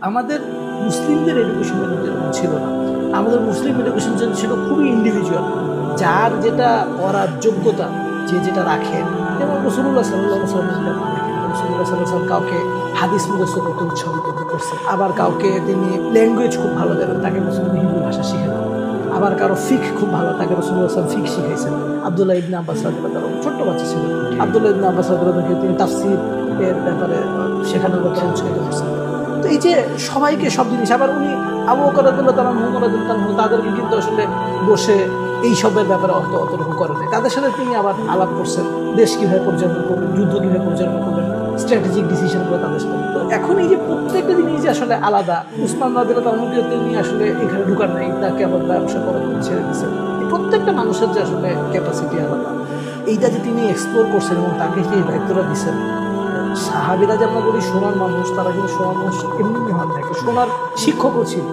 আমাদের মুসলিমদের এডুকেশনের মধ্যে এরকম ছিল না। আমাদের মুসলিম এডুকেশন ছিল খুবই ইন্ডিভিজুয়াল, যার যেটা পড়ার যোগ্যতা যে যেটা রাখেন। যেমন রসুল্লাহ সাল্লাহ সাল্লাম, রসুল্লাহ সাল্লাম কাউকে হাদিস মুখস্থ করতে উৎসাহিত করছে, আবার কাউকে তিনি ল্যাঙ্গুয়েজ খুব ভালো জানেন, তাকে রসুল্লাহ হিন্দি ভাষা শিখে দেন। আবার কারো ফিক খুব ভালো, তাকে রসুল্লাহ সাল্লাম ফিক শিখাইছেন। আব্দুল্লাহ ইবনে আব্বাস রাদিয়াল্লাহু আনহু ছোট্ট বাচ্চা ছিল, আব্দুল্লাহ ইবনে আব্বাস রাদিয়াল্লাহু আনহু তিনি তাফসীর এর ব্যাপারে শেখানোর ব্যাপারে উৎসাহিত করছেন। তো এই যে সবাইকে সব জিনিস, আবার উনি আবু বকর রাদিয়াল্লাহু তাআলা, মুহাম্মদ রাদিয়াল্লাহু তাআলা, তাদেরকে কিন্তু আসলে বসে এই সবের ব্যাপারে অতটুকু করেন। তাদের সাথে তিনি আবার আলাপ করছেন, দেশ কিভাবে পরিচালনা করবেন, যুদ্ধ কিভাবে পরিচালনা করবেন, স্ট্র্যাটেজিক ডিসিশন করে তাদের সাথে। তো এখন এই যে প্রত্যেকটা জিনিস যে আসলে আলাদা, উসমান রাদিয়াল্লাহু তাআলা তিনি আসলে এখানে ঢুকার নাই, তাকে আবার ব্যবসা করার জন্য ছেড়ে দিচ্ছেন। প্রত্যেকটা মানুষের যে আসলে ক্যাপাসিটি আলাদা, এইটা যে তিনি এক্সপ্লোর করছেন এবং তাকে সেই দায়িত্বটা দিচ্ছেন। সাহাবীরা যে আমরা বলি সোনার মানুষ, তারা কিন্তু সোনার মানুষ এমনি হন না, সোনার শিক্ষকও ছিল।